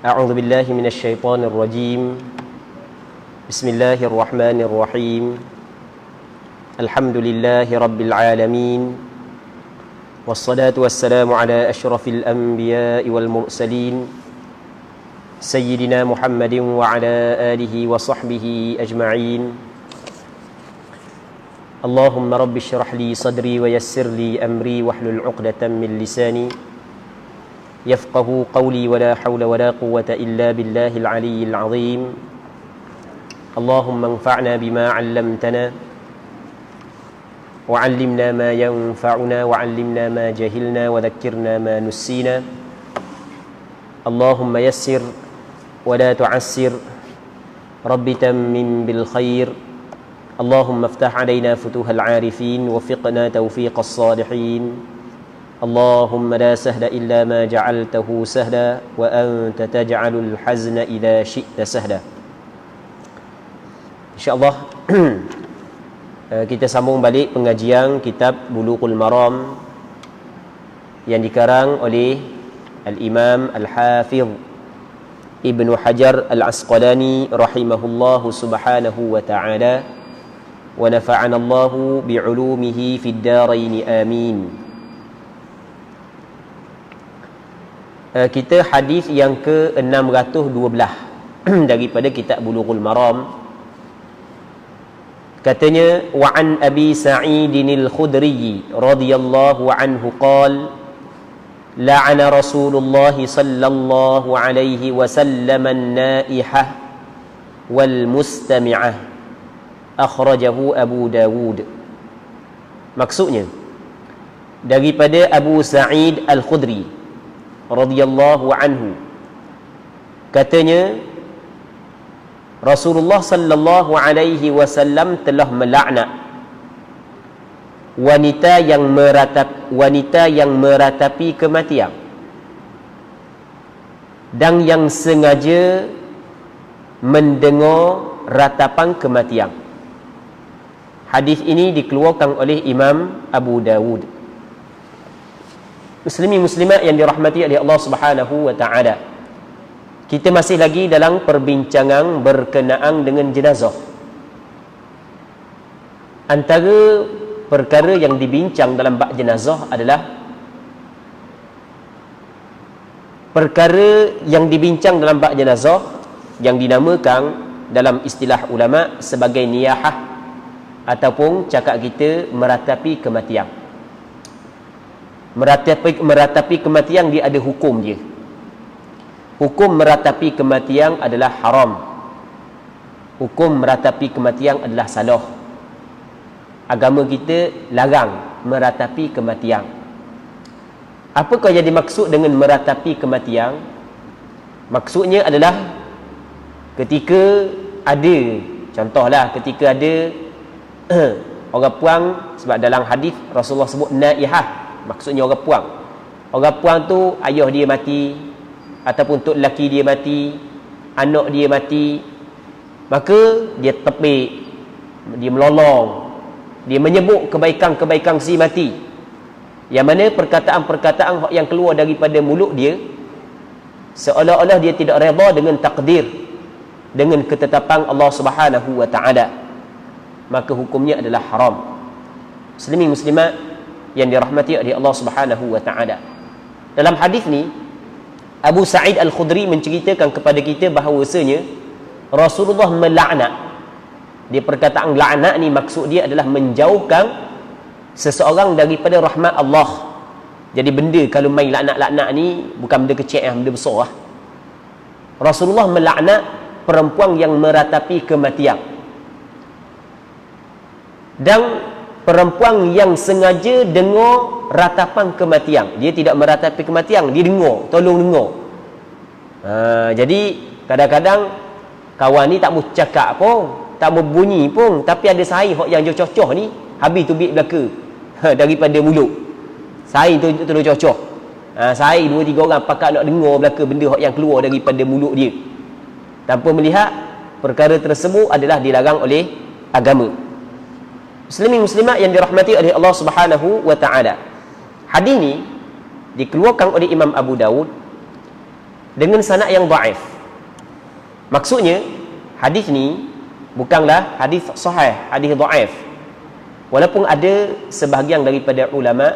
أعوذ بالله من الشيطان الرجيم بسم الله الرحمن الرحيم الحمد لله رب العالمين والصلاة والسلام على أشرف الأنبياء والمرسلين سيدنا محمد وعلى آله وصحبه أجمعين اللهم رب اشرح لي صدري ويسر لي أمري واحلل عقدة من لساني يفقه قولي ولا حول ولا قوة إلا بالله العلي العظيم اللهم انفعنا بما علمتنا وعلمنا ما ينفعنا وعلمنا ما جهلنا وذكرنا ما نسينا اللهم يسر ولا تعسر رب تمم بالخير اللهم افتح علينا فتوح العارفين وفقنا توفيق الصالحين اللهم لا سهل إلا ما جعلته سهلا وأنت تجعل الحزن إذا شئت سهلا. InsyaAllah kita sambung balik pengajian kitab Bulughul Maram yang dikarang oleh Al-Imam Al-Hafidh Ibnu Hajar Al-Asqalani rahimahullahu subhanahu wa ta'ala wa nafa'ana Allahu bi'ulumihi fid darain amin. Kita hadis yang ke-612 daripada kitab Bulughul Maram. Katanya wa an Abi Sa'id al-Khudri radhiyallahu anhu qala la'ana Rasulullah sallallahu alaihi wasallam an-naihah wal mustami'ah akhrajahu Abu Dawud. Maksudnya daripada Abu Sa'id al-Khudri radhiyallahu anhu, katanya Rasulullah sallallahu alaihi wasallam telah melaknat wanita yang meratapi kematian dan yang sengaja mendengar ratapan kematian. Hadis ini dikeluarkan oleh Imam Abu Dawud. Muslimin muslimat yang dirahmati oleh Allah Subhanahu wa taala. Kita masih lagi dalam perbincangan berkenaan dengan jenazah. Antara perkara yang dibincang dalam bab jenazah adalah perkara yang dibincang dalam bab jenazah yang dinamakan dalam istilah ulama sebagai niyahah ataupun cakap kita meratapi kematian. Meratapi kematian dia ada hukum dia. Hukum meratapi kematian adalah haram. Hukum meratapi kematian adalah salah. Agama kita larang meratapi kematian. Apakah yang dimaksud dengan meratapi kematian? Maksudnya adalah ketika ada, contohlah ketika ada orang puang, sebab dalam hadis Rasulullah sebut naihah, maksudnya orang puang. Orang puang tu ayah dia mati ataupun tok lelaki dia mati, anak dia mati, maka dia tepik, dia melolong, dia menyebut kebaikan-kebaikan si mati, yang mana perkataan-perkataan yang keluar daripada mulut dia seolah-olah dia tidak redha dengan takdir, dengan ketetapan Allah Subhanahu wa ta'ala, maka hukumnya adalah haram. Muslimin muslimat yang dirahmati oleh Allah Subhanahu wa ta'ala. Dalam hadis ni Abu Sa'id al-Khudri menceritakan kepada kita bahawasanya Rasulullah melaknat. Dia perkataan laknat ni maksud dia adalah menjauhkan seseorang daripada rahmat Allah. Jadi benda kalau main laknat-laknat ni bukan benda kecil, benda besar lah. Rasulullah melaknat perempuan yang meratapi kematian dan perempuan yang sengaja dengar ratapan kematian. Dia tidak meratapi kematian, dia dengar, tolong dengar. Jadi kadang-kadang kawan ni tak mau cakap pun, tak mau bunyi pun, tapi ada saing yang cocoh ni, habis tu biik belaka daripada mulut. Saing tu terus cocoh. Saing 2-3 orang pakat nak dengar belaka benda yang keluar daripada mulut dia, tanpa melihat perkara tersebut adalah dilarang oleh agama. Muslimin muslimat yang dirahmati oleh Allah Subhanahu wa ta'ala. Hadis ni dikeluarkan oleh Imam Abu Dawud dengan sanad yang dhaif. Maksudnya hadis ni bukanlah hadis sahih, hadis dhaif. Walaupun ada sebahagian daripada ulama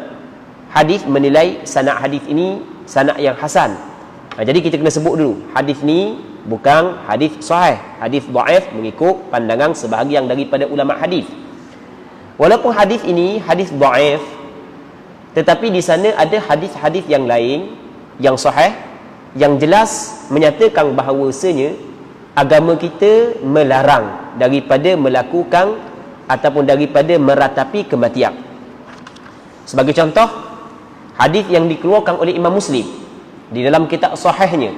hadis menilai sanad hadis ini sanad yang hasan. Jadi kita kena sebut dulu, hadis ni bukan hadis sahih, hadis dhaif mengikut pandangan sebahagian daripada ulama hadis. Walaupun hadis ini hadis dhaif, tetapi di sana ada hadis-hadis yang lain yang sahih yang jelas menyatakan bahawasanya agama kita melarang daripada melakukan ataupun daripada meratapi kematian. Sebagai contoh, hadis yang dikeluarkan oleh Imam Muslim di dalam kitab sahihnya,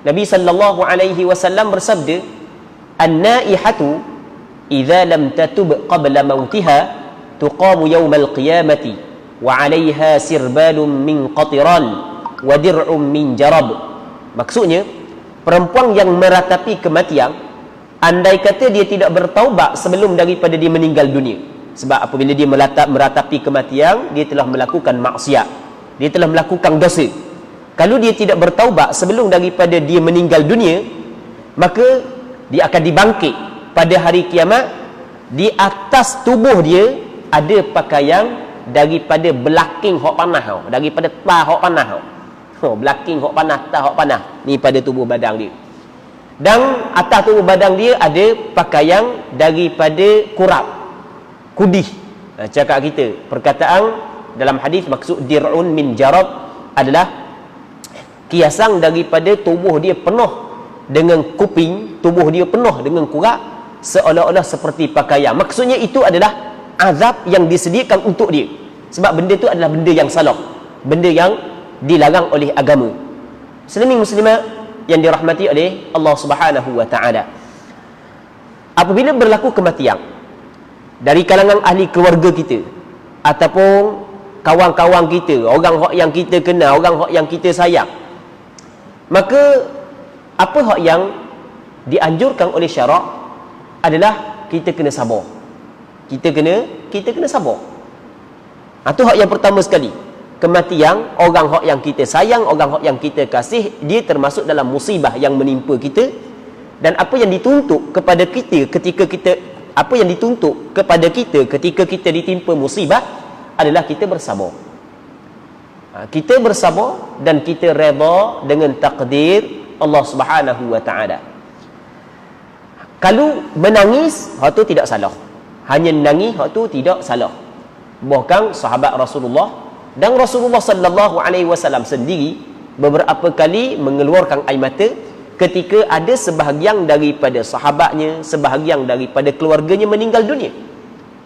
Nabi sallallahu alaihi wasallam bersabda, "An-naihatu idza lam tatub qabla mautiha tuqamu yaumal qiyamati wa 'alaiha sirbalun min qatiran wa dir'un min jarab." Maksudnya, perempuan yang meratapi kematian, andai kata dia tidak bertaubat sebelum daripada dia meninggal dunia. Sebab apabila dia meratapi kematian, dia telah melakukan maksiat, dia telah melakukan dosa. Kalau dia tidak bertaubat sebelum daripada dia meninggal dunia, maka dia akan dibangkit pada hari kiamat. Di atas tubuh dia ada pakaian daripada belaking hok panah tau, daripada tah hok panah tau. Belaking hok panah, tah hok panah ni pada tubuh badan dia. Dan atas tubuh badan dia ada pakaian daripada kurap, kudih. Cakap kita, perkataan dalam hadis maksud dir'un min jarab adalah kiasan daripada tubuh dia penuh dengan kuping, tubuh dia penuh dengan kurap, seolah-olah seperti pakaian. Maksudnya itu adalah azab yang disediakan untuk dia. Sebab benda itu adalah benda yang salah, benda yang dilarang oleh agama. Muslimin muslimat yang dirahmati oleh Allah Subhanahu wa taala, apabila berlaku kematian dari kalangan ahli keluarga kita ataupun kawan-kawan kita, orang yang kita kenal, orang yang kita sayang, maka apa hak yang dianjurkan oleh syarak adalah kita kena sabar. Kita kena sabar. Itu hak yang pertama sekali. Kematian orang hak yang kita sayang, orang hak yang kita kasih, dia termasuk dalam musibah yang menimpa kita. Dan apa yang dituntut kepada kita ketika kita ditimpa musibah adalah kita bersabar. Kita bersabar dan kita redha dengan takdir Allah Subhanahu wa taala. Kalau menangis, hak tu tidak salah. Hanya menangis, hak tu tidak salah. Bahkan sahabat Rasulullah dan Rasulullah sallallahu alaihi wasallam sendiri beberapa kali mengeluarkan air mata ketika ada sebahagian daripada sahabatnya, sebahagian daripada keluarganya meninggal dunia.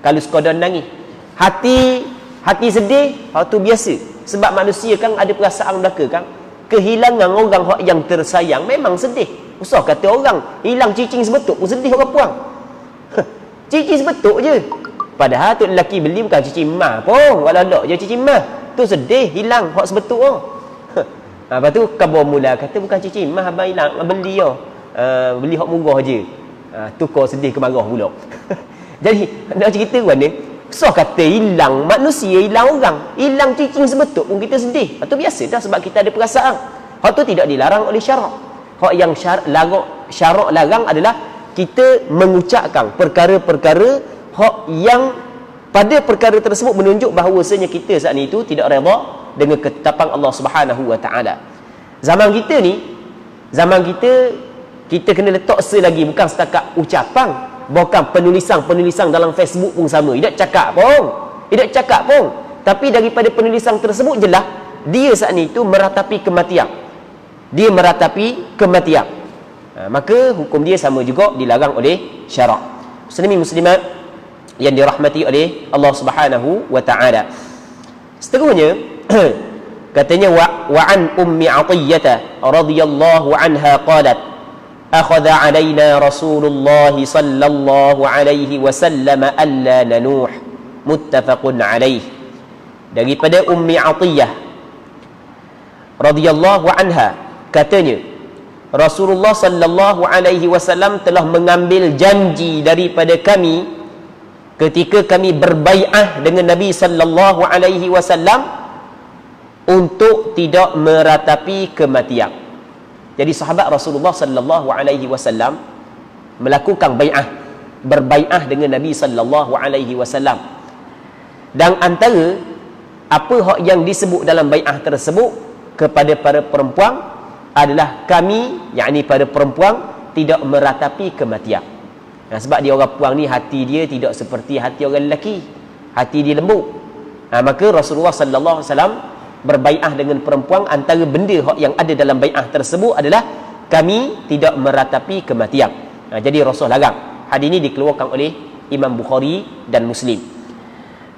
Kalau sekadar nangis, hati sedih, hal tu biasa. Sebab manusia kan ada perasaan belaka kan. Kehilangan orang yang tersayang memang sedih. Usah kata orang hilang cicing sebetuk pun sedih orang puang. Cicing sebetuk je. Padahal tu lelaki beli bukan cicing emas pun, walau je cicing emas. Tu sedih hilang hak sebetuk oh. Lepas tu khabar mula kata bukan cicing emas abang hilang, beli beli hak murah je. Tu kau sedih ke marah pula. Jadi nak cerita mana? So kata hilang manusia, hilang orang, hilang cicing sebetuk pun kita sedih. Itu biasa dah sebab kita ada perasaan. Hak tu tidak dilarang oleh syarak. Hak yang syarak larang adalah kita mengucapkan perkara-perkara hak yang pada perkara tersebut menunjuk bahawasanya kita saat itu tidak redha dengan ketetapan Allah Subhanahu wa taala. Zaman kita ni, kita kena letak selagi bukan setakat ucapan, bahkan penulisan dalam Facebook pun sama. Tidak cakap pun. Tapi daripada penulisan tersebut jelas dia saat itu meratapi kematian. Maka hukum dia sama juga dilarang oleh syarak. Muslimin muslimat yang dirahmati oleh Allah Subhanahu wa taala. Seterusnya katanya wa an ummi Athiyyah radhiyallahu anha qalat akhadha alaina Rasulullah sallallahu alaihi wasallam alla nanuh, muttafaqun alaih. Daripada Ummi Athiyyah radhiyallahu anha katanya Rasulullah sallallahu alaihi wasallam telah mengambil janji daripada kami ketika kami berbai'ah dengan Nabi sallallahu alaihi wasallam untuk tidak meratapi kematian. Jadi sahabat Rasulullah sallallahu alaihi wasallam melakukan bai'ah, berbai'ah dengan Nabi sallallahu alaihi wasallam. Dan antara apa hak yang disebut dalam bai'ah tersebut kepada para perempuan adalah kami, yakni para perempuan, tidak meratapi kematian. Sebab dia orang perempuan ni hati dia tidak seperti hati orang lelaki, hati dia lembut. Maka Rasulullah sallallahu alaihi wasallam berbai'ah dengan perempuan, antara benda hak yang ada dalam bai'ah tersebut adalah kami tidak meratapi kematian. Jadi Rasul larang. Hadis ini dikeluarkan oleh Imam Bukhari dan Muslim.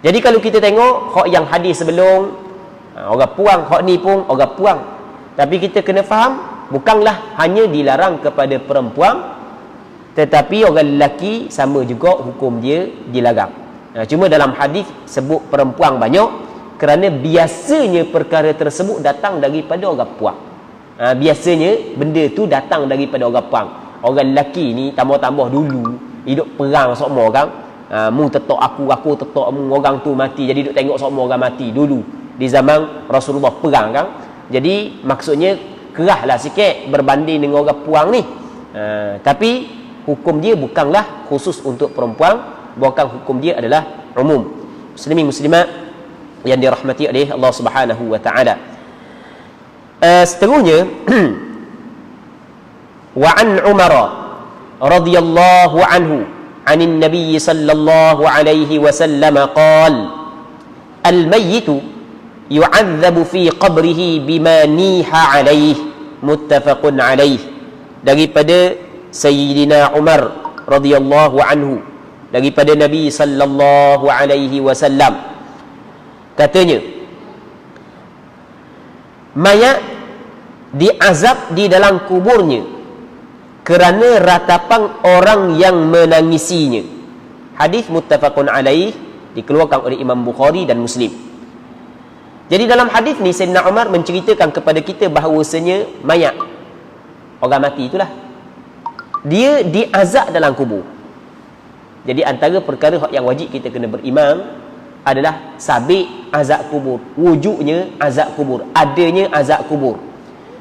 Jadi kalau kita tengok hak yang hadis sebelum, orang puang, hak ni pun orang puang. Tapi kita kena faham, bukanlah hanya dilarang kepada perempuan, tetapi orang lelaki sama juga hukum dia dilarang. Cuma dalam hadis sebut perempuan banyak kerana biasanya perkara tersebut datang daripada orang puang. Biasanya benda tu datang daripada orang puang. Orang lelaki ni tambah-tambah dulu hidup perang semua orang. Mu tetok aku tetok mu, orang tu mati, jadi duk tengok semua orang mati dulu di zaman Rasulullah perang kan. Jadi maksudnya kerahlah sikit berbanding dengan orang puang ni. Tapi hukum dia bukanlah khusus untuk perempuan, bahkan hukum dia adalah umum. Muslimin muslimat yang dirahmati oleh Allah Subhanahu wa taala. Seterusnya wa an Umar radhiyallahu anhu عن النبي صلى الله عليه وسلم قال الميت يعذب في قبره بما نيح عليه متفق عليه. Daripada Sayyidina Umar radhiyallahu anhu, daripada Nabi sallallahu alaihi wasallam, katanya mayat diazab di dalam kuburnya kerana ratapan orang yang menangisinya. Hadis muttafaqun alaih, dikeluarkan oleh Imam Bukhari dan Muslim. Jadi dalam hadis ni Sayyidina Umar menceritakan kepada kita bahawasanya mayat, orang mati itulah, dia diazab dalam kubur. Jadi antara perkara yang wajib kita kena beriman adalah sabit azab kubur. Wujudnya azab kubur, adanya azab kubur.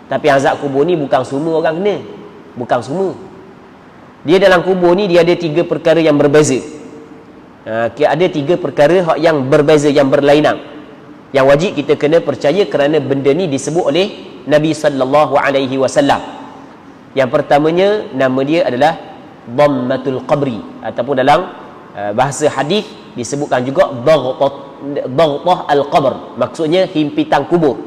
Tapi azab kubur ni bukan semua orang kena, bukan semua. Dia dalam kubur ni dia ada 3 perkara yang berbeza. Ada 3 perkara yang berbeza, yang berlainan, yang wajib kita kena percaya kerana benda ni disebut oleh Nabi sallallahu alaihi wasallam. Yang pertamanya nama dia adalah dhammatul qabri, ataupun dalam bahasa hadis disebutkan juga daghtah al-qabr. Maksudnya himpitan kubur.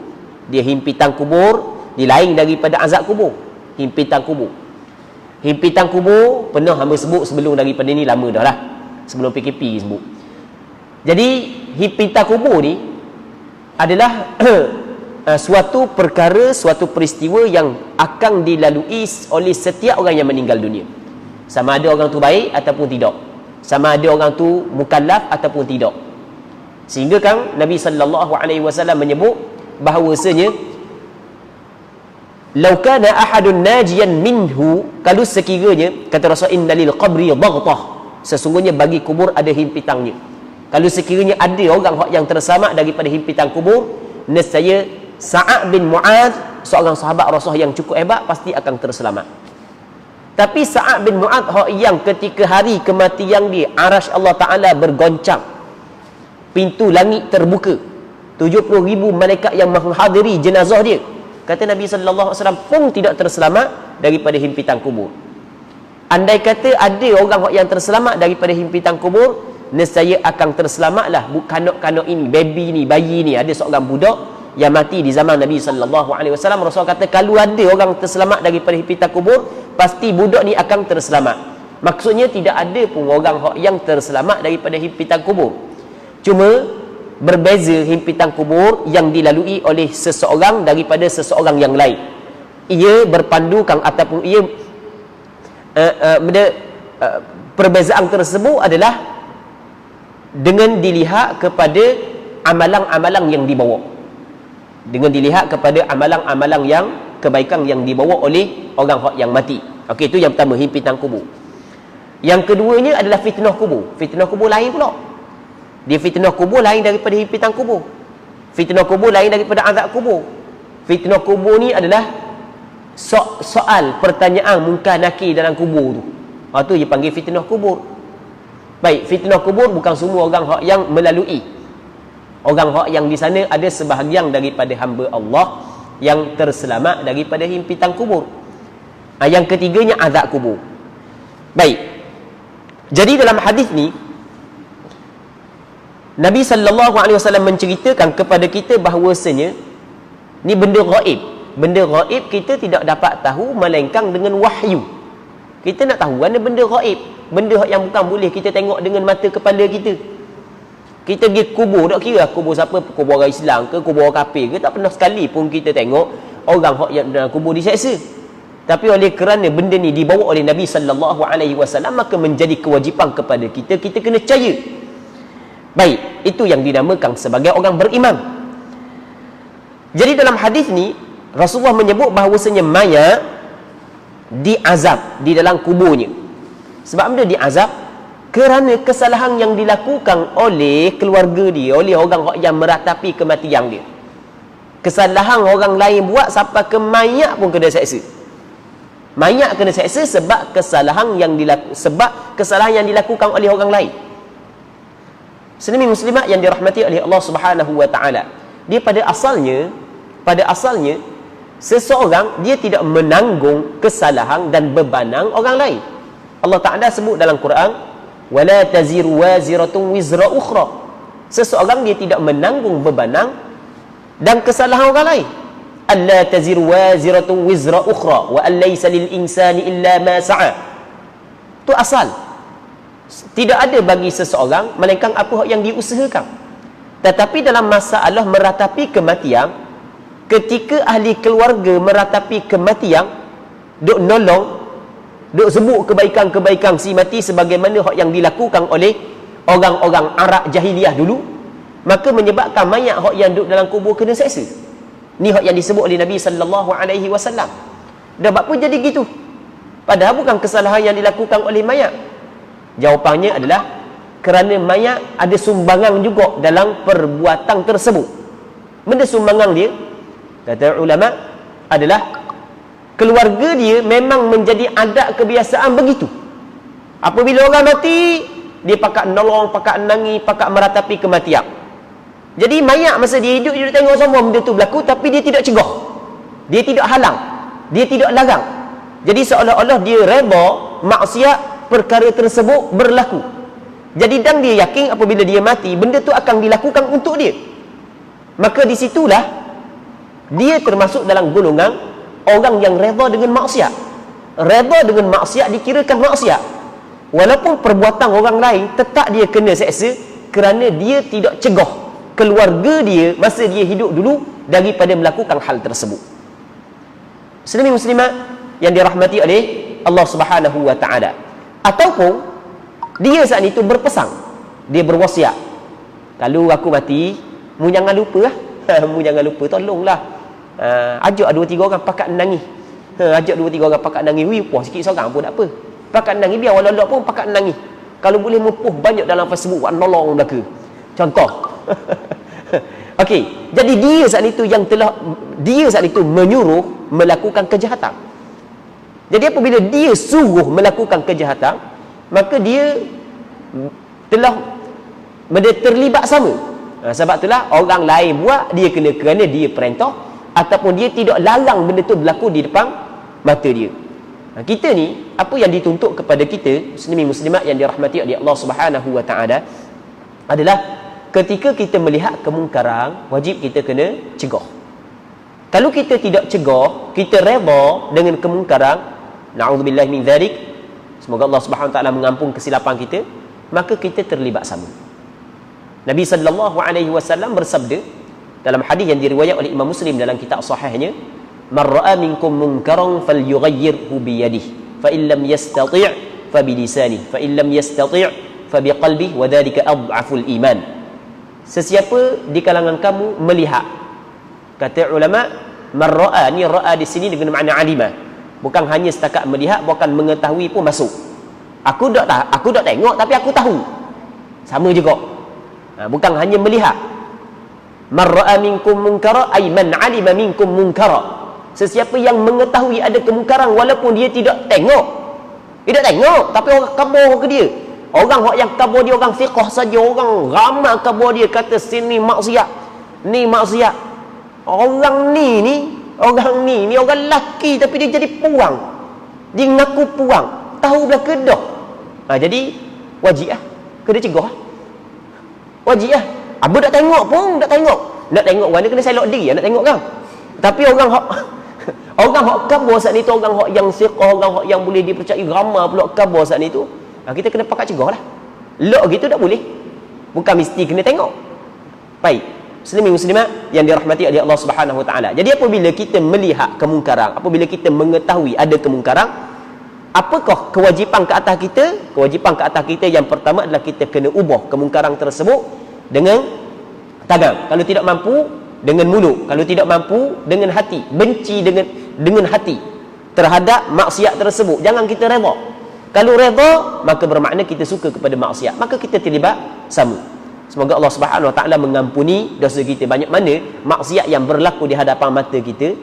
Dia himpitan kubur, dia lain daripada azab kubur. Himpitan kubur. Himpitan kubur pernah hamba sebut sebelum daripada ni, lama dah lah, sebelum PKP sebut. Jadi himpitan kubur ni adalah suatu perkara, suatu peristiwa yang akan dilalui oleh setiap orang yang meninggal dunia. Sama ada orang tu baik ataupun tidak, sama ada orang tu mukallaf ataupun tidak. Sehingga kan Nabi sallallahu alaihi wasallam menyebut bahawasanya lau kana ahadun najiyan minhu, kalau sekiranya, kata Rasul, innalil qabri daghtah, sesungguhnya bagi kubur ada himpitannya. Kalau sekiranya ada orang yang terselamat daripada himpitan kubur, nescaya Sa'ad bin Mu'adz, seorang sahabat Rasul yang cukup hebat, pasti akan terselamat. Tapi Sa'ad bin Mu'adz yang ketika hari kematian dia, arasy Allah Ta'ala bergoncang, pintu langit terbuka, 70,000 malaikat yang menghadiri jenazah dia, kata Nabi sallallahu alaihi wasallam pun tidak terselamat daripada himpitan kubur. Andai kata ada orang yang terselamat daripada himpitan kubur, nescaya akan terselamatlah kanak-kanak ini, baby ni, bayi ni. Ada seorang budak yang mati di zaman Nabi sallallahu alaihi wasallam. Rasul kata kalau ada orang terselamat daripada himpitan kubur, pasti budak ni akan terselamat. Maksudnya tidak ada pun orang yang terselamat daripada himpitan kubur. Cuma berbeza himpitan kubur yang dilalui oleh seseorang daripada seseorang yang lain. Ia berpandukan ataupun ia perbezaan tersebut adalah dengan dilihat kepada amalan-amalan yang dibawa. Dengan dilihat kepada amalan-amalan yang kebaikan yang dibawa oleh orang yang mati. Okey, itu yang pertama, himpitan kubur. Yang keduanya adalah fitnah kubur. Fitnah kubur lain pula. Dia fitnah kubur lain daripada himpitan kubur. Fitnah kubur lain daripada azab kubur. Fitnah kubur ni adalah soal pertanyaan mungkar nakir dalam kubur tu. Tu dia panggil fitnah kubur. Baik, fitnah kubur bukan semua orang hak yang melalui. Orang hak yang di sana ada sebahagian daripada hamba Allah yang terselamat daripada himpitan kubur. Yang ketiganya azab kubur. Baik. Jadi dalam hadis ni Nabi SAW menceritakan kepada kita bahawasanya ni benda gaib. Benda gaib kita tidak dapat tahu melainkan dengan wahyu. Kita nak tahu mana benda gaib, benda yang bukan boleh kita tengok dengan mata kepala kita. Kita pergi kubur, tak kira kubur siapa, kubur orang Islam ke, kubur orang kafir ke, tak pernah sekali pun kita tengok orang yang dalam kubur diseksa. Tapi oleh kerana benda ni dibawa oleh Nabi SAW, maka menjadi kewajipan kepada kita kena percaya. Baik, itu yang dinamakan sebagai orang beriman. Jadi dalam hadis ni Rasulullah menyebut bahawasanya mayat diazab di dalam kuburnya. Sebab benda diazab kerana kesalahan yang dilakukan oleh keluarga dia, oleh orang yang meratapi kematian dia. Kesalahan orang lain buat sampai ke mayat pun kena seksa. Mayat kena seksa sebab kesalahan yang dilakukan oleh orang lain. Muslimin muslimat yang dirahmati oleh Allah Subhanahu wa taala. Dia pada asalnya seseorang dia tidak menanggung kesalahan dan bebanan orang lain. Allah Taala sebut dalam Quran, wala taziru waziratun wizra ukhra. Seseorang dia tidak menanggung bebanan dan kesalahan orang lain. Alla taziru waziratun wizra ukhra wa an laysa lil insani illa ma sa'a. Itu asal. Tidak ada bagi seseorang melainkan apa yang diusahakan. Tetapi dalam masalah meratapi kematian, ketika ahli keluarga meratapi kematian, duk nolong, duk sebut kebaikan-kebaikan si mati sebagaimana hak yang dilakukan oleh orang-orang Arab jahiliah dulu, maka menyebabkan mayat hak yang duduk dalam kubur kena seksa. Ni hak yang disebut oleh Nabi SAW. Dan apa jadi gitu? Padahal bukan kesalahan yang dilakukan oleh mayat. Jawapannya adalah kerana mayat ada sumbangan juga dalam perbuatan tersebut. Benda sumbangan dia, kata ulama, adalah keluarga dia memang menjadi adat kebiasaan begitu. Apabila orang mati, dia pakat nolong, pakat menangis, pakat meratapi kematian. Jadi mayat masa dia hidup, dia tengok semua benda tu berlaku, tapi dia tidak cegah, dia tidak halang, dia tidak larang. Jadi seolah-olah dia reda maksiat perkara tersebut berlaku. Jadi dan dia yakin apabila dia mati, benda tu akan dilakukan untuk dia. Maka disitulah dia termasuk dalam golongan orang yang reda dengan maksiat. Reda dengan maksiat dikirakan maksiat. Walaupun perbuatan orang lain tetap dia kena seksa kerana dia tidak cegah keluarga dia masa dia hidup dulu daripada melakukan hal tersebut. Muslimin muslimat yang dirahmati oleh Allah Subhanahu wa taala. Ataupun dia saat itu berpesan, dia berwasiat, kalau aku mati, mu jangan lupa lah. Mu jangan lupa, tolonglah ajak 2-3 orang pakat menangis. Ajak 2-3 orang pakat menangis. Wih, puas sikit seorang pun tak apa. Pakat menangis, biar walau pun pakat menangis. Kalau boleh mupuh banyak dalam Facebook, buat nolong mereka. Contoh. Okey, jadi dia saat itu menyuruh melakukan kejahatan. Jadi apabila dia suruh melakukan kejahatan, maka dia telah terlibat sama. Sebab itulah orang lain buat, dia kena kerana dia perintah, ataupun dia tidak larang benda tu berlaku di depan mata dia. Kita ni, apa yang dituntut kepada kita, muslimin muslimat yang dirahmati oleh Allah Subhanahu wa taala, adalah ketika kita melihat kemungkaran, wajib kita kena cegah. Kalau kita tidak cegah, kita reda dengan kemungkaran, na'udzubillah min dzalik, semoga Allah Subhanahu wa taala mengampun kesilapan kita, maka kita terlibat sama. Nabi sallallahu alaihi wasallam bersabda dalam hadis yang diriwayatkan oleh Imam Muslim dalam kitab sahihnya, "Man ra'a minkum munkaran falyughayyirhu bi yadihi, fa in lam yastati' fa bi lisanihi, fa in lam yastati' fa bi qalbihi, wa dzalika adhaful iman." Sesiapa di kalangan kamu melihat, kata ulama, man ra'a, ni ra'a di sini dengan makna alima. Bukan hanya setakat melihat, bukan mengetahui pun masuk. Aku tak tengok tapi aku tahu. Sama juga. Bukan hanya melihat. Man ra'a minkum munkara ay man 'alima minkum munkara. Sesiapa yang mengetahui ada kemungkaran walaupun dia tidak tengok. Tidak tengok, tapi orang kabur ke dia. Orang yang kabur dia orang fiqh saja, orang ramai kabur dia kata sini maksiat, ni maksiat. Orang ni orang lelaki tapi dia jadi puang. Dia ngaku puang, tahu belaka dah. Jadi wajib lah, kena cegah lah. Wajib lah. Abu tak tengok pun, tak tengok. Nak tengok mana kena selok diri nak tengok kan. Tapi orang hak kabur saat ni tu, orang hak yang siqah, orang hak yang boleh dipercayai ramai pula kabur saat ni tu, kita kena pakat cegah lah. Lok gitu tak boleh. Bukan mesti kena tengok. Baik, muslimin muslimat yang dirahmati oleh Allah Subhanahu Wa Taala. Jadi apabila kita melihat kemungkaran, apabila kita mengetahui ada kemungkaran, apakah kewajipan ke atas kita? Kewajipan ke atas kita yang pertama adalah kita kena ubah kemungkaran tersebut dengan tangan. Kalau tidak mampu, dengan mulut. Kalau tidak mampu, dengan hati. Benci dengan hati terhadap maksiat tersebut. Jangan kita redha. Kalau redha, maka bermakna kita suka kepada maksiat, maka kita terlibat sama. Semoga Allah Subhanahu Wa Taala mengampuni dosa kita. Banyak mana maksiat yang berlaku di hadapan mata kita,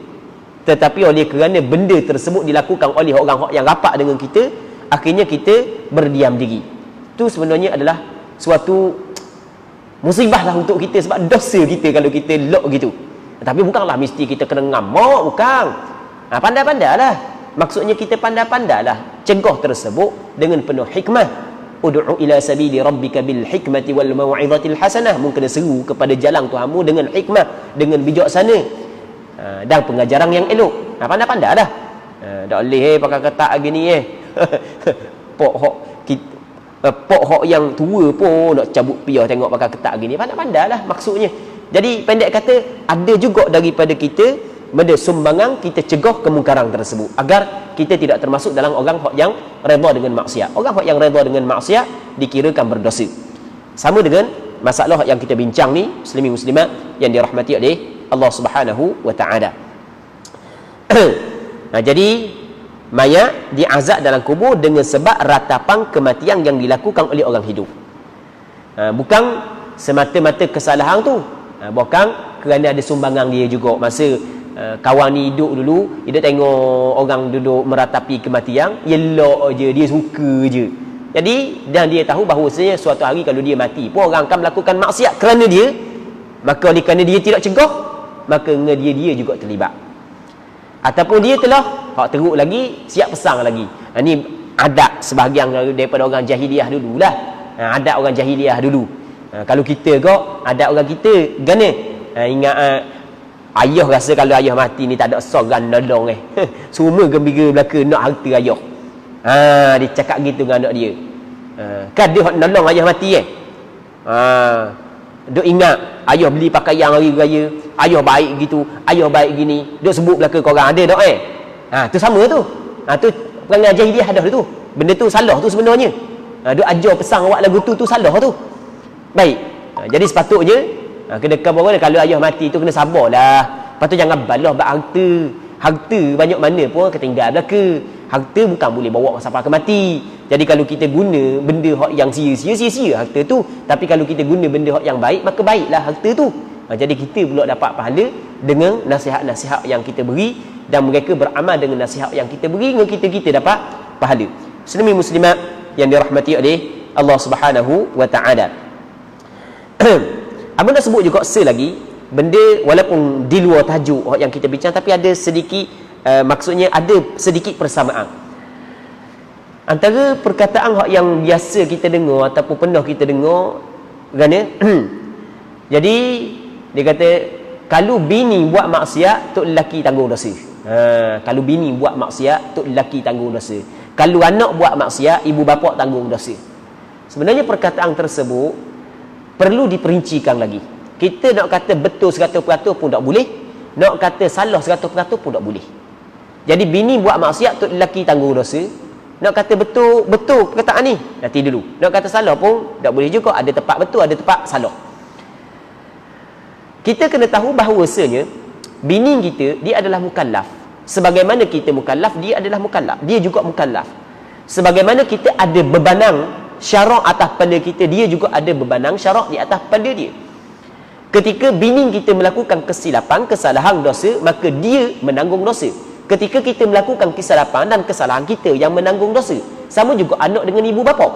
tetapi oleh kerana benda tersebut dilakukan oleh orang yang rapat dengan kita, akhirnya kita berdiam diri. Itu sebenarnya adalah suatu musibah lah untuk kita, sebab dosa kita kalau kita lock gitu. Tapi bukanlah mesti kita kena ngamuk, bukan. Pandai-pandailah. Maksudnya kita pandai-pandailah cegah tersebut dengan penuh hikmah. Ud'u ila sabili rabbika bil hikmati wal mau'izatil hasanah. Mungkin seru kepada jalan Tuhanmu dengan hikmah, dengan bijaksana, dan pengajaran yang elok. Pandai-pandailah. Tak boleh pakai kata gini pok hok yang tua pun nak cabut piah tengok pakai ketak gini. Pandai-pandailah maksudnya. Jadi pendek kata, ada juga daripada kita benda sumbangan kita cegah kemungkaran tersebut agar kita tidak termasuk dalam orang yang redha dengan maksiat. Orang yang redha dengan maksiat dikirakan berdosa. Sama dengan masalah yang kita bincang ni, muslimin muslimat yang dirahmati oleh Allah Subhanahu Wa Taala. Jadi mayat diazab dalam kubur dengan sebab ratapan kematian yang dilakukan oleh orang hidup. Bukan semata-mata kesalahan tu, bukan kerana ada sumbangan dia juga. Masa kawan ni hidup dulu, dia tengok orang duduk meratapi kematian, elok je, dia suka je. Jadi, dan dia tahu bahawasanya suatu hari kalau dia mati pun orang akan melakukan maksiat kerana dia, maka oleh kerana dia tidak cegah, maka dia juga terlibat. Ataupun dia telah teruk lagi, siap pesang lagi. Ini adat sebahagian daripada orang jahiliah dululah. Adat orang jahiliah dulu. Kalau kita kok, adat orang kita gana. Ingat ayah rasa kalau ayah mati ni tak ada seorang nolong semua gembira belaka nak harta ayah. Dia cakap gitu dengan anak dia. Kan dia nolong ayah mati duk ingat ayah beli pakaian hari raya, ayah baik gitu, ayah baik gini, duk sebut belaka korang ada tak tu sama tu. Tu perangai jahiliah dah tu. Benda tu salah tu sebenarnya. Duk ajar pesang awak lagu tu salah tu. Baik. Jadi sepatutnya kena kabar kalau ayah mati tu kena sabarlah. Lepas tu jangan balah bab harta. Harta banyak mana pun ketinggal belaka. Harta bukan boleh bawa sampai ke mati. Jadi kalau kita guna benda hak yang sia-sia harta tu, tapi kalau kita guna benda hak yang baik, maka baiklah harta tu. Jadi kita pula dapat pahala dengan nasihat-nasihat yang kita beri, dan mereka beramal dengan nasihat yang kita beri, dengan kita dapat pahala. Muslimin muslimat yang dirahmati oleh Allah Subhanahu Wa Taala. Abang dah sebut juga selagi benda walaupun di luar tajuk yang kita bincang, tapi ada sedikit maksudnya ada sedikit persamaan antara perkataan yang biasa kita dengar ataupun pernah kita dengar kan. Jadi dia kata kalau bini buat maksiat, tok lelaki tanggung dosa. Kalau bini buat maksiat, tok lelaki tanggung dosa. Kalau anak buat maksiat, ibu bapa tanggung dosa. Sebenarnya perkataan tersebut perlu diperincikan lagi. Kita nak kata betul 100% pun tak boleh, nak kata salah 100% pun tak boleh. Jadi bini buat maksiat, tok lelaki tanggung dosa. Nak kata betul perkataan ni, nanti dulu. Nak kata salah pun tak boleh juga. Ada tempat betul, ada tempat salah. Kita kena tahu bahawasanya bini kita, dia adalah mukallaf. Sebagaimana kita mukallaf, dia adalah mukallaf. Dia juga mukallaf. Sebagaimana kita ada bebanang syarak atas pada kita, dia juga ada bebanang syarak di atas pada dia. Ketika bini kita melakukan kesilapan, kesalahan, dosa, maka dia menanggung dosa. Ketika kita melakukan kesilapan dan kesalahan, kita yang menanggung dosa. Sama juga anak dengan ibu bapa.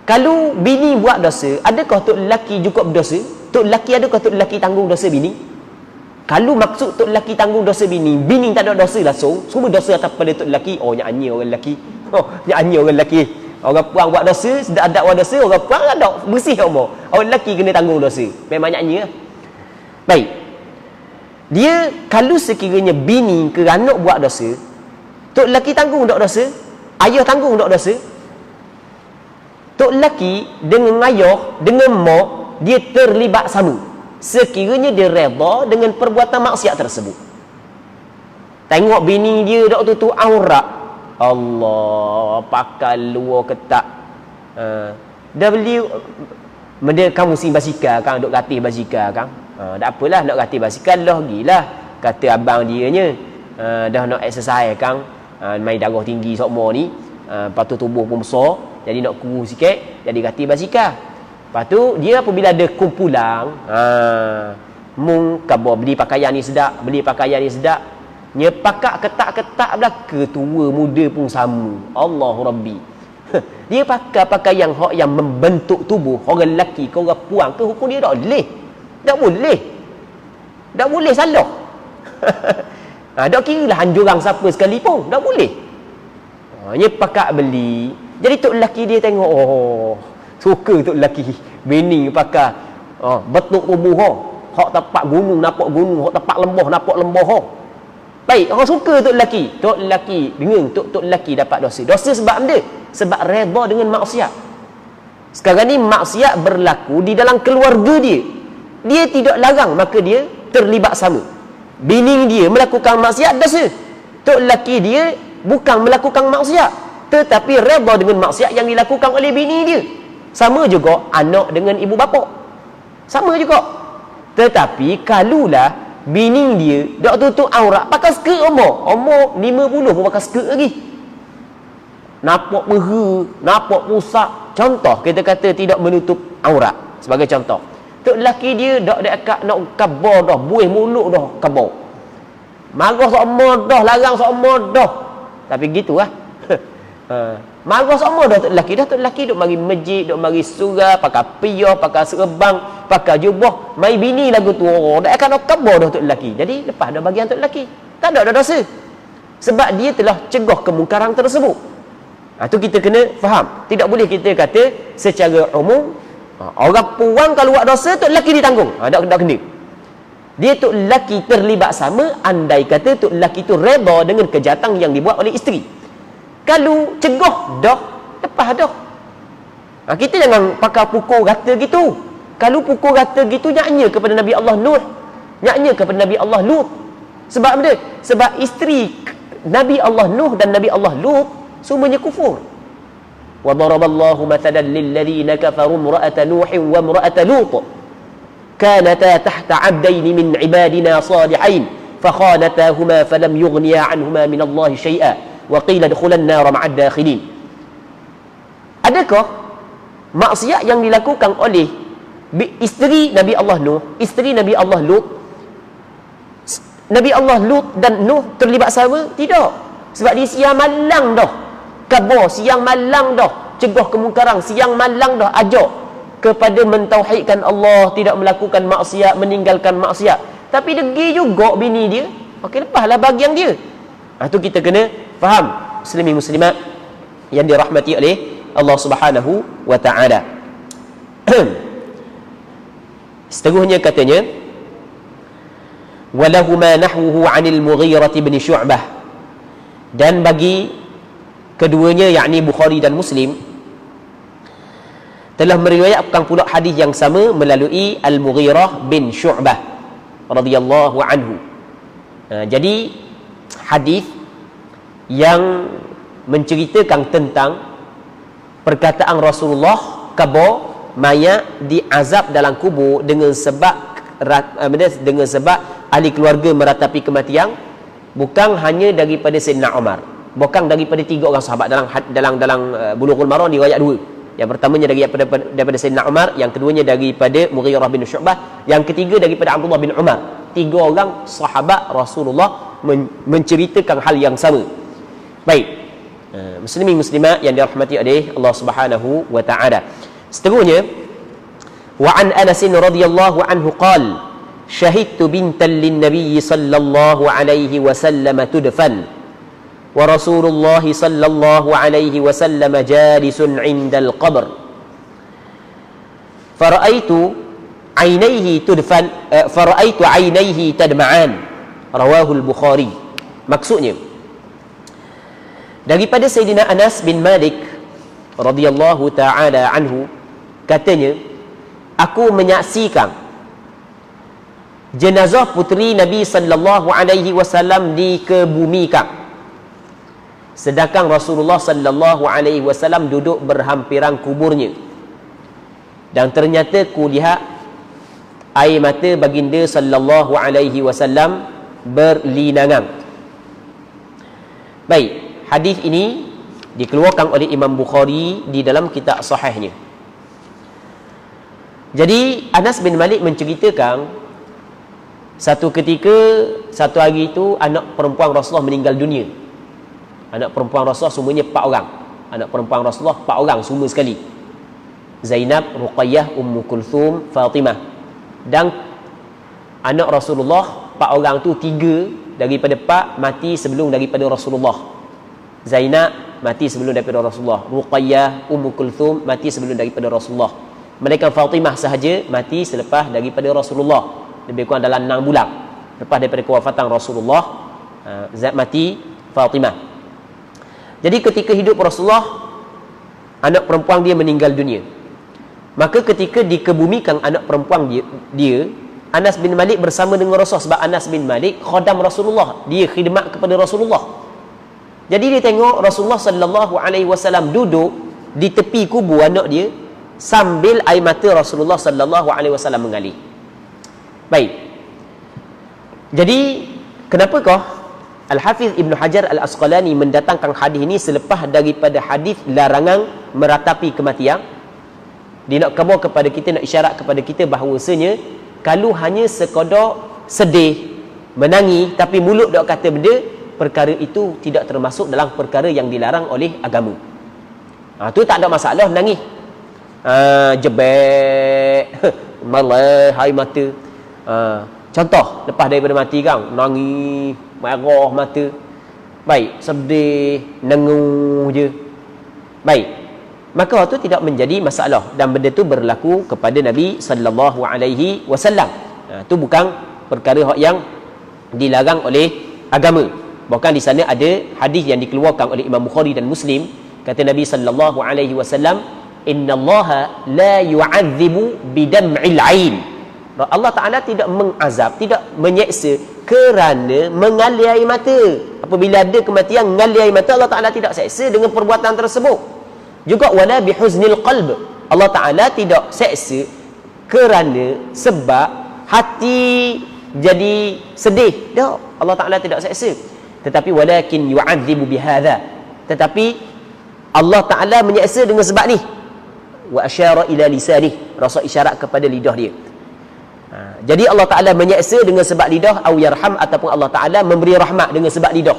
Kalau bini buat dosa, adakah tok lelaki juga berdosa? Tok lelaki, adakah tok lelaki tanggung dosa bini? Kalau maksud tok lelaki tanggung dosa bini, bini tak ada dosa langsung, semua dosa atas pada tok lelaki. Oh, nyanyi orang lelaki. Oh, nyanyi orang lelaki. Orang puang buat dosa, sedap ada buat dosa, orang puang ada bersih umur. Orang lelaki kena tanggung dosa. Memang nyanyi lah. Baik. Dia kalau sekiranya bini ke anak buat dosa, tok lelaki tanggung tak dosa? Ayah tanggung tak dosa? Tok lelaki dengan ayah, dengan mak, dia terlibat sama. Sekiranya dia reda dengan perbuatan maksiat tersebut. Tengok bini dia dak tutup aurat. Allah, pakai luar ketak. Dah beli benda kamu sing basikal kan, duk gatih basikal kan. Tak apalah nak gatih basikal lah gilah. Kata abang dia nya, dah nak exercise kan, main darah tinggi sokmo ni, lepas tu tubuh pun besar, jadi nak kurus sikit, jadi gatih basikal. Lepas tu dia apabila ada kumpulan, mung kabo beli pakaian ni sedap, beli pakaian ni sedap. Nya pakak ketak-ketak belaka, tua muda pun sama. Allahu Rabbi. Dia pakai pakaian hak yang membentuk tubuh orang lelaki ke orang puang ke, hukum dia tak boleh. Tak boleh. Tak boleh salah. Tak kira lah anjurang siapa sekalipun, tak boleh. Nya pakak beli. Jadi tok lelaki dia tengok, oh, suka tok lelaki. Bini pakai betuk tubuh hak tapak gunung nampak gunung, hak tapak lembah nampak lembah. Baik, orang suka tok lelaki. Tok lelaki bingung, tok lelaki dapat dosa. Dosa sebab apa? Sebab reda dengan maksiat. Sekarang ni maksiat berlaku di dalam keluarga dia. Dia tidak larang, maka dia terlibat sama. Bini dia melakukan maksiat, dosa. Tok lelaki dia bukan melakukan maksiat, tetapi reda dengan maksiat yang dilakukan oleh bini dia. Sama juga anak dengan ibu bapa. Sama juga. Tetapi kalulah bini dia dak tutup aurat, pakai skirt umur 50 pun pakai skirt lagi. Nampak peha, nampak pusat. Contoh kita kata tidak menutup aurat sebagai contoh. Tok lelaki dia dak dekat nak kabar dah, buih mulut dah kabar. Marah sokmo dah, larang sokmo dah. Tapi gitulah. Marah sokmo dah tok lelaki duk mari masjid, duk mari surah, pakai piyah, pakai serban, pakai jubah, mai bini lagu tu. Oh, dak akan nak kabar dah tok lelaki. Jadi lepas dah bagian tok lelaki. Tak ada dosa. Sebab dia telah cegah kemungkaran tersebut. Tu kita kena faham. Tidak boleh kita kata secara umum orang puang kalau buat dosa tok lelaki ditanggung. Tak kena. Dia tok lelaki terlibat sama andai kata tok lelaki tu reda dengan kejahatan yang dibuat oleh isteri. Kalau cegah dah, lepas dah. Kita jangan pakai pukul rata gitu. Kalau pukul rata gitu, nyaknya kepada Nabi Allah Nuh, nyaknya kepada Nabi Allah Lut. Sebab apa? Sebab isteri Nabi Allah Nuh dan Nabi Allah Lut semuanya kufur. Wa daraballahu mathalan lil ladzina kafaru imra'ata Nuh wa imra'ata Lut kanata tahta 'abdayn min 'ibadina salihain fakhanatahuma falam yughniya 'anhuma min Allah syai'a wa qila dukhulan nar ma'ad dakhilin. Adakah maksiat yang dilakukan oleh isteri Nabi Allah Nuh, isteri Nabi Allah Lut, Nabi Allah Lut dan Nuh terlibat sama? Tidak. Sebab dia siang malang dah kabar, siang malang dah cegah kemungkaran, siang malang dah ajak kepada mentauhidkan Allah, tidak melakukan maksiat, meninggalkan maksiat. Tapi degi juga bini dia. Okey, lepaslah bagian dia. Tu kita kena faham, muslimin muslimat yang dirahmati oleh Allah Subhanahu wa taala. Seterusnya katanya, walahuma nahwuhu 'anil Mughirah bin Syu'bah, dan bagi keduanya yakni Bukhari dan Muslim telah meriwayatkan pula hadis yang sama melalui Al-Mughirah bin Syu'bah radhiyallahu anhu. Jadi hadis yang menceritakan tentang perkataan Rasulullah khabar mayat diazab dalam kubur dengan sebab ahli keluarga meratapi kematian, bukan hanya daripada Sayyidina Umar, bukan daripada 3 orang sahabat. Dalam Bulughul Maram riwayat 2. Yang pertamanya daripada Sayyidina Umar, yang keduanya daripada Mughirah bin Syu'bah, yang ketiga daripada Abdullah bin Umar. 3 orang sahabat Rasulullah menceritakan hal yang sama. Baik, muslimin muslimat yang dirahmati oleh Allah Subhanahu wa taala. Seterusnya, wa an Anas radhiyallahu anhu qala syahidtu bintan lin-nabiy sallallahu alaihi wasallam tudfan wa Rasulullah sallallahu alaihi wasallam jalisun 'indal qabr fara'aitu 'ainaihi tudfan fara'aitu 'ainaihi tadma'an, rawahu al-Bukhari. Maksudnya, daripada Sayyidina Anas bin Malik radhiyallahu taala anhu, katanya, aku menyaksikan jenazah puteri Nabi sallallahu alaihi wasallam dikebumikan, sedangkan Rasulullah sallallahu alaihi wasallam duduk berhampiran kuburnya, dan ternyata ku lihat air mata baginda sallallahu alaihi wasallam berlinangan. Baik, hadis ini dikeluarkan oleh Imam Bukhari di dalam kitab sahihnya. Jadi Anas bin Malik menceritakan, satu ketika, satu hari itu, anak perempuan Rasulullah meninggal dunia. Anak perempuan Rasulullah semuanya 4 orang. Anak perempuan Rasulullah 4 orang semua sekali. Zainab, Ruqayyah, Ummu Kulthum, Fatimah. Dan anak Rasulullah 4 orang tu, 3 daripada 4 mati sebelum daripada Rasulullah. Zainab mati sebelum daripada Rasulullah. Ruqayyah, Ummu Kulthum mati sebelum daripada Rasulullah. Malaikat Fatimah sahaja mati selepas daripada Rasulullah, lebih kurang dalam 6 bulan lepas daripada kewafatan Rasulullah. Mati Fatimah. Jadi ketika hidup Rasulullah, anak perempuan dia meninggal dunia. Maka ketika dikebumikan anak perempuan dia, Anas bin Malik bersama dengan Rasulullah, sebab Anas bin Malik khadam Rasulullah, dia khidmat kepada Rasulullah. Jadi dia tengok Rasulullah sallallahu alaihi wasallam duduk di tepi kubur anak dia, sambil air mata Rasulullah sallallahu alaihi wasallam mengalir. Baik. Jadi kenapakah Al-Hafiz Ibn Hajar Al-Asqalani mendatangkan hadis ini selepas daripada hadis larangan meratapi kematian? Dia nak khabar kepada kita, nak isyarat kepada kita bahawasanya kalau hanya sekadar sedih, menangis, tapi mulut dok kata benda, perkara itu tidak termasuk dalam perkara yang dilarang oleh agama. Tu tak ada masalah menangis. Jebek malah hai mata. Contoh lepas daripada mati kan, nangis, marah mata. Baik, sedih, nengu je. Baik, maka itu tidak menjadi masalah, dan benda itu berlaku kepada Nabi sallallahu alaihi wasallam. Itu bukan perkara yang dilarang oleh agama. Bahkan di sana ada hadis yang dikeluarkan oleh Imam Bukhari dan Muslim, kata Nabi sallallahu alaihi wasallam, innallaha la yu'adzibu bidam'il 'ain. Allah Ta'ala tidak mengazab, tidak menyeksa kerana mengalir air mata. Apabila ada kematian mengalir air mata, Allah Ta'ala tidak seksa dengan perbuatan tersebut. Juga wala bihuznil qalb, Allah Ta'ala tidak seksa kerana sebab hati jadi sedih. Tak, Allah Ta'ala tidak seksa. Tetapi walakin yu'adzibu bihadza, tetapi Allah Ta'ala menyeksa dengan sebab ni. Wa asyara ila lisanih, Rasul isyarat kepada lidah dia. Jadi Allah Ta'ala menyeksa dengan sebab lidah, au yarham, ataupun Allah Ta'ala memberi rahmat dengan sebab lidah.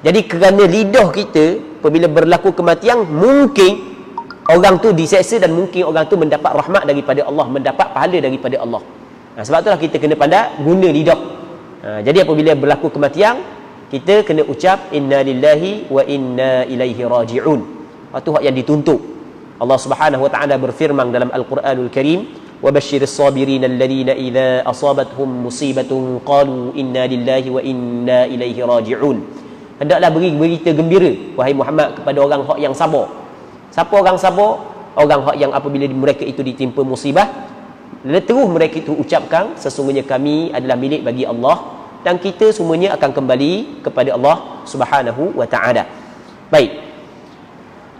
Jadi kerana lidah kita, apabila berlaku kematian, mungkin orang tu diseksa dan mungkin orang tu mendapat rahmat daripada Allah, mendapat pahala daripada Allah. Sebab itulah kita kena pandai guna lidah. Jadi apabila berlaku kematian, kita kena ucap inna lillahi wa inna ilaihi raji'un. Itu hak yang dituntut. Allah Subhanahu wa taala berfirman dalam Al-Quranul Karim, wa basyiris sabirin alladhina idza asabathum musibatun qalu inna lillahi wa inna ilaihi raji'un. Hendaklah beri berita gembira wahai Muhammad kepada orang hak yang sabar. Siapa orang sabar? Orang hak yang apabila mereka itu ditimpa musibah, terus mereka itu ucapkan sesungguhnya kami adalah milik bagi Allah dan kita semuanya akan kembali kepada Allah Subhanahu wa taala. Baik.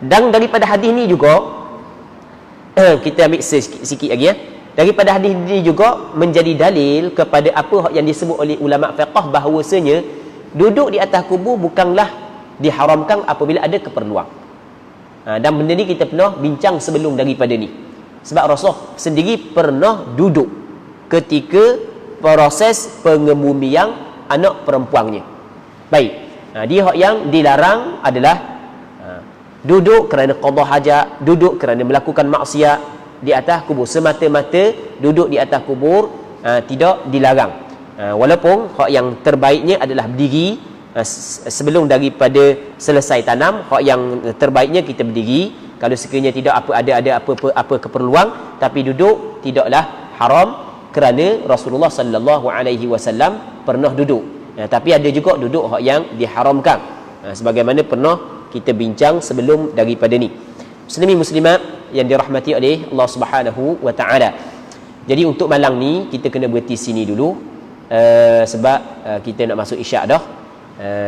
Dan daripada hadis ni juga kita ambil sikit lagi ya. Daripada hadis ini juga menjadi dalil kepada apa yang disebut oleh ulama fiqh bahawasanya duduk di atas kubur bukanlah diharamkan apabila ada keperluan. Dan benda ni kita pernah bincang sebelum daripada ni. Sebab Rasulullah sendiri pernah duduk ketika proses pengebumian anak perempuannya. Baik. Dia hak yang dilarang adalah duduk kerana qada hajat, duduk kerana melakukan maksiat di atas kubur. Semata-mata duduk di atas kubur tidak dilarang. Walaupun hak yang terbaiknya adalah berdiri sebelum daripada selesai tanam. Hak yang terbaiknya kita berdiri. Kalau sekiranya tidak ada apa keperluan, tapi duduk tidaklah haram kerana Rasulullah sallallahu alaihi wasallam pernah duduk. Tapi ada juga duduk hak yang diharamkan. Sebagaimana pernah kita bincang sebelum daripada ni. Muslimin muslimat yang dirahmati oleh Allah Subhanahu wa taala. Jadi untuk malam ni kita kena berhenti sini dulu sebab kita nak masuk isyak dah.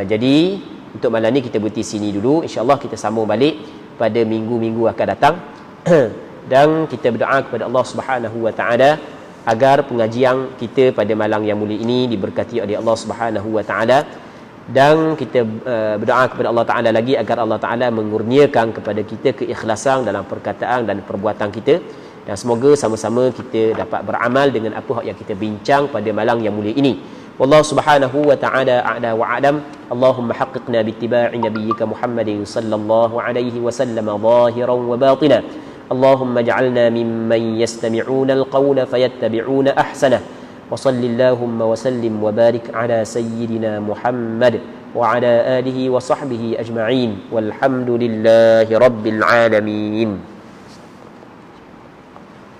Jadi untuk malam ni kita berhenti sini dulu. InsyaAllah kita sambung balik pada minggu-minggu akan datang. Dan kita berdoa kepada Allah Subhanahu wa taala agar pengajian kita pada malam yang mulia ini diberkati oleh Allah Subhanahu wa taala. Dan kita berdoa kepada Allah Ta'ala lagi agar Allah Ta'ala mengurniakan kepada kita keikhlasan dalam perkataan dan perbuatan kita. Dan semoga sama-sama kita dapat beramal dengan apa yang kita bincang pada malam yang mulia ini. Wallahu subhanahu wa ta'ala a'la wa a'lam. Allahumma haqqiqna bittiba'i nabiyyika Muhammadin sallallahu alaihi wasallam zahiran wa batina. Allahumma ja'alna mimman yastami'una al-qawla fayattabi'una ahsanah. وصل اللهم وسلم وبارك على سيدنا محمد وعلى آله وصحبه أجمعين والحمد لله رب العالمين.